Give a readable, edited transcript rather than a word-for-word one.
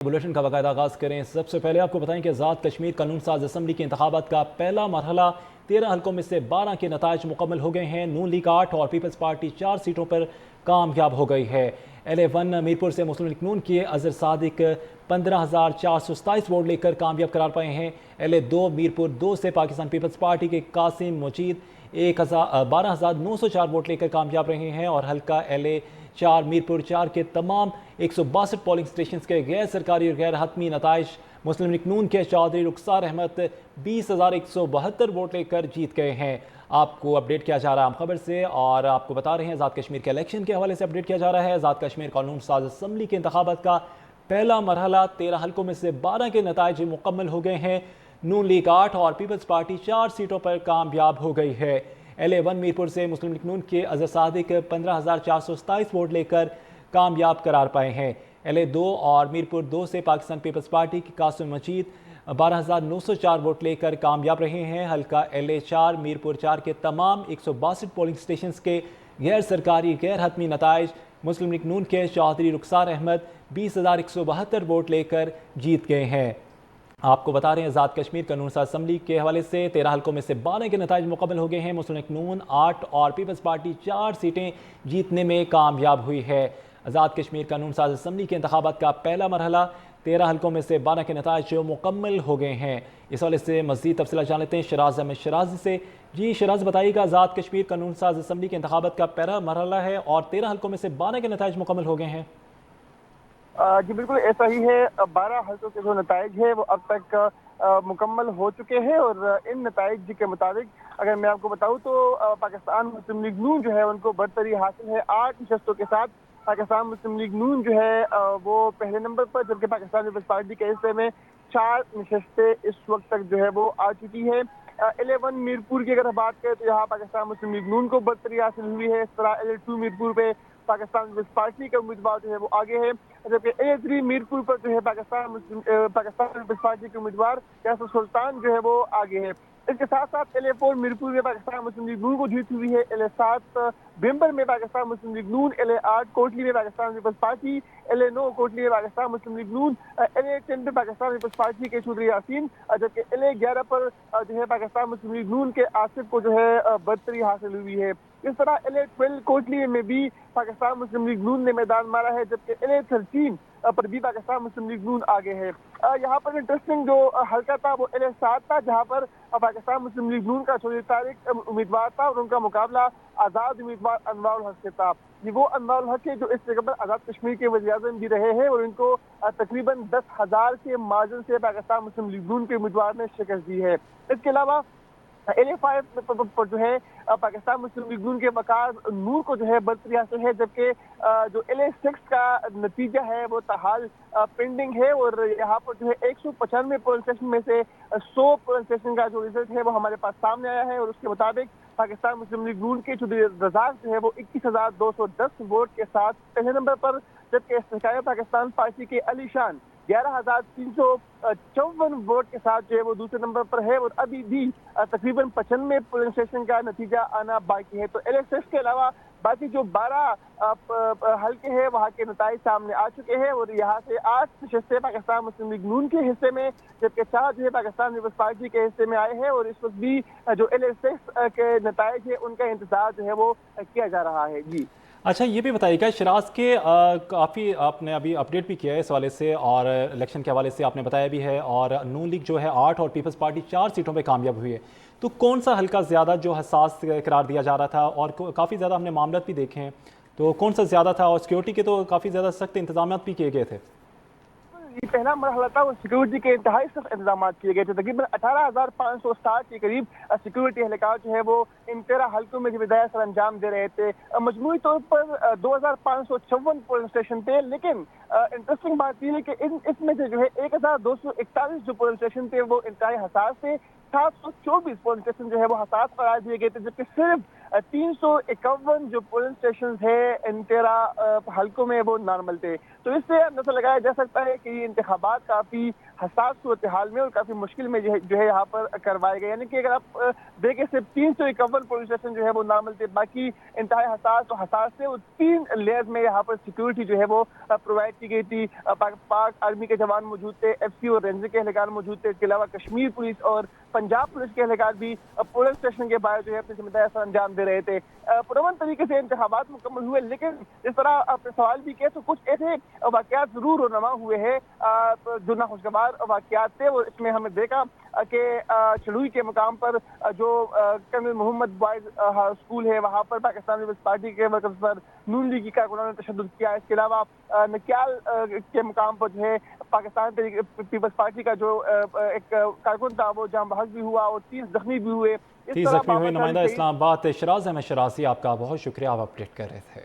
Bulletin का बाकायदा आगाज़ करें। सबसे पहले आपको बताएं कि आज़ाद कश्मीर कानून साज असम्बली के इंतखाबात का पहला मरहला 13 हल्कों में से 12 के नताइज मुकम्मल हो गए हैं। नून लीग 8 और पीपल्स पार्टी 4 सीटों पर कामयाब हो गई है। LA1 मीरपुर से मुस्लिम लीग नून के अजहर सादिक 15,427 वोट लेकर कामयाब करार पाए हैं। LA2 मीरपुर 2 से पाकिस्तान पीपल्स पार्टी के कासिम मजीद 12,904 वोट लेकर कामयाब रहे हैं और हल्का LA4 मीरपुर 4 के तमाम 162 पोलिंग स्टेशन के गैर सरकारी और गैर हतमी नताइज मुस्लिम लीग नून के चौधरी रुखसार अहमद 20,172 वोट लेकर जीत गए हैं। आपको अपडेट किया जा रहा है हम खबर से और आपको बता रहे हैं आज़ाद कश्मीर के इलेक्शन के हवाले से अपडेट किया जा रहा है। आज़ाद कश्मीर कानून साज असम्बली के इंतखाबात का पहला मरहला 13 हल्कों में से 12 के नताइज मुकम्मल हो गए हैं। नून लीग 8 और पीपल्स पार्टी 4 सीटों पर कामयाब हो गई है। LA1 मीरपुर से मुस्लिम लीग नून के अजहर सादिक 15,427 वोट लेकर कामयाब करार पाए हैं। LA2 और मीरपुर 2 से पाकिस्तान पीपल्स पार्टी की कासिम मजीद 12,904 वोट लेकर कामयाब रहे हैं। हल्का LA4 मीरपुर 4 के तमाम 162 पोलिंग स्टेशन के गैर सरकारी गैर हतमी नताइज मुस्लिम लीग नून के चौधरी रुखसार अहमद 20,172 वोट लेकर जीत गए हैं। आपको बता रहे हैं आज़ाद कश्मीर कानून साज असम्बली के हवाले से 13 हल्कों में से 12 के नताइज मुकम्मल हो गए हैं। मुस्लिम लीग नून 8 और पीपल्स पार्टी 4 सीटें जीतने में कामयाब हुई है। आज़ाद कश्मीर कानून साज असम्बली के इंतखाबात का पहला मरहला 13 हल्कों में से 12 के नताइज मुकम्मल हो गए हैं। इस हवाले से मज़ीद तफसीलात जान लेते हैं शराज अहमद शराजी से। जी शराज, बताइएगा आज़ाद कश्मीर कानून साज असम्बली के इंतखाबात का पहला मरहला है और 13 हल्कों में से 12 के नताइज मुकम्मल हो गए हैं। जी बिल्कुल ऐसा ही है। 12 हल्कों के जो नताइज है वो अब तक मुकम्मल हो चुके हैं और इन नताइज के मुताबिक अगर मैं आपको बताऊं तो पाकिस्तान मुस्लिम लीग नून जो है उनको बढ़तरी हासिल है 8 नशस्तों के साथ। पाकिस्तान मुस्लिम लीग नून जो है वो पहले नंबर पर, जबकि पाकिस्तान पीपल्स पार्टी के हिस्से में 4 नशस्तें इस वक्त तक जो है वो आ चुकी है। LA1 मीरपुर की अगर बात करें तो यहाँ पाकिस्तान मुस्लिम लीग नून को बढ़तरी हासिल हुई है। इस तरह LA2 मीरपुर पे पाकिस्तान पीपल्स पार्टी के उम्मीदवार जो है वो आगे है, जबकि LA3 मीरपुर पर जो है पाकिस्तान पीपल्स पार्टी के उम्मीदवार यासर सुल्तान जो है वो आगे है। इसके साथ साथ LA4 मीरपुर में पाकिस्तान मुस्लिम लीग नून को जीत हुई है। LA7 बिम्बर में पाकिस्तान मुस्लिम लीग नून, LA8 कोटली में Pakistan peoples party, LA9 Kotli में पाकिस्तान मुस्लिम लीग नून, LA10 में पाकिस्तान पीपल्स पार्टी के चौधरी यासीन, जबकि LA11 पर जो है पाकिस्तान मुस्लिम लीग नून के आसिफ को जो है बढ़तरी हासिल हुई है। इस तरह LA12 कोटली में भी पाकिस्तान मुस्लिम लीग नून ने मैदान मारा है, जबकि LA13 पर भी पाकिस्तान मुस्लिम लीग नून आगे है। यहाँ पर इंटरेस्टिंग जो हल्का था वो LA7 था, जहाँ पर पाकिस्तान मुस्लिम लीग नून का चौधरी तारिक उम्मीदवार था और उनका मुकाबला आज़ाद उम्मीदवार अनवारुल हक से था। ये वो अनवारुल हक है जो इस जगह पर आज़ाद कश्मीर के वज़ीर-ए-आज़म भी रहे हैं और इनको तकरीबन 10,000 के मार्जिन से पाकिस्तान मुस्लिम लीग नून के उम्मीदवार ने शिकस्त दी है। इसके अलावा LA5 पर जो है पाकिस्तान मुस्लिम लीग नून के वकार नूर को जो है बढ़तरी हासिल है, जबकि जो LA6 का नतीजा है वो ताहाल पेंडिंग है और यहाँ पर जो है 195 पोलिंग स्टेशन में से 100 पोलिंग स्टेशन का जो रिजल्ट है वो हमारे पास सामने आया है और उसके मुताबिक पाकिस्तान मुस्लिम लीग नून के चौधरी रज़ाक जो है वो 21,210 वोट के साथ पहले नंबर पर, जबकि इस्तेकाए पाकिस्तान पार्टी के अली शान 11,354 वोट के साथ जो है वो दूसरे नंबर पर है और अभी भी तकरीबन 95 पोलिंग स्टेशन का नतीजा आना बाकी है। तो LA6 के अलावा बाकी जो 12 हल्के हैं वहाँ के नताइज सामने आ चुके हैं और यहाँ से 8 नशस्तें पाकिस्तान मुस्लिम लीग नून के हिस्से में, जबकि 4 जो है पाकिस्तान पीपल्स पार्टी के हिस्से में आए हैं और इस वक्त भी जो LA6 के नताइज है उनका इंतजार जो है वो किया जा रहा है। जी अच्छा, ये भी बताइएगा शराज के काफ़ी आपने अभी अपडेट भी किया है इस हवाले से और इलेक्शन के हवाले से आपने बताया भी है और नून लीग जो है 8 और पीपल्स पार्टी 4 सीटों पे कामयाब हुई है, तो कौन सा हल्का ज़्यादा जो हसास करार दिया जा रहा था और काफ़ी ज़्यादा हमने मामले भी देखे हैं, तो कौन सा ज़्यादा था और सिक्योरिटी के तो काफ़ी ज़्यादा सख्त इंतजाम भी किए गए थे? ये पहला मरहला था वो सिक्योरिटी के इंतहाई सख्त इंतजाम किए गए थे। तकरीबन 18,560 के करीब सिक्योरिटी एहलकार जो है वो इन 13 हल्कों में जिम्मेदारी सर अंजाम दे रहे थे। मजमूई तौर पर 2,554 पोलिंग स्टेशन थे, लेकिन इंटरेस्टिंग बात यह है कि इसमें से जो है 1,241 जो पोलिंग स्टेशन थे वो इंतहाई हसास थे। 724 पोलिंग स्टेशन जो है वो हसास करार दिए गए थे, जबकि सिर्फ 351 जो पोलिंग स्टेशन है इन 13 हल्कों में वो नॉर्मल थे। तो इससे अंदाजा लगाया जा सकता है कि ये इंतखाबात काफी حساس صورتحال میں اور کافی مشکل میں جو ہے یہاں پر کروائے گئے. یعنی کہ اگر آپ دیکھیں صرف 351 پولیس اسٹیشن جو ہے وہ نامل تھے, باقی انتہائی حساس تھے. وہ 3 لیئرز میں یہاں پر سیکیورٹی جو ہے وہ پرووائڈ کی گئی تھی. پاک آرمی کے جوان موجود تھے, ایف سی اور رینجر کے اہلکار موجود تھے. اس کے علاوہ کشمیر پولیس اور پنجاب پولیس کے اہلکار بھی پولیس اسٹیشن کے باہر جو ہے اپنی ذمہ داری انجام دے رہے تھے. پرامن طریقے سے انتخابات مکمل ہوئے, لیکن اس طرح آپ سوال بھی کہے تو کچھ ایسے واقعات ضرور رونما ہوئے ہیں جو ناخوشگوار واقعات تھے. وہ اس میں ہمیں دیکھا کہ چڑوئی کے مقام پر جو کرنل محمد بوائز اسکول ہے وہاں پر پاکستان پیپلز پارٹی کے ورکرز پر نون لیگی کارکنوں نے تشدد کیا. اس کے علاوہ نکیال کے مقام پر جو ہے پاکستان پیپلز پارٹی کا جو ایک کارکن تھا وہ جاں بحق بھی ہوا اور 30 زخمی بھی ہوئے. اس 30 طرح زخمی ہوئے. نمائندہ اسلام آباد شراز احمد شرازی, آپ کا بہت شکریہ, آپ اپڈیٹ کر رہے تھے.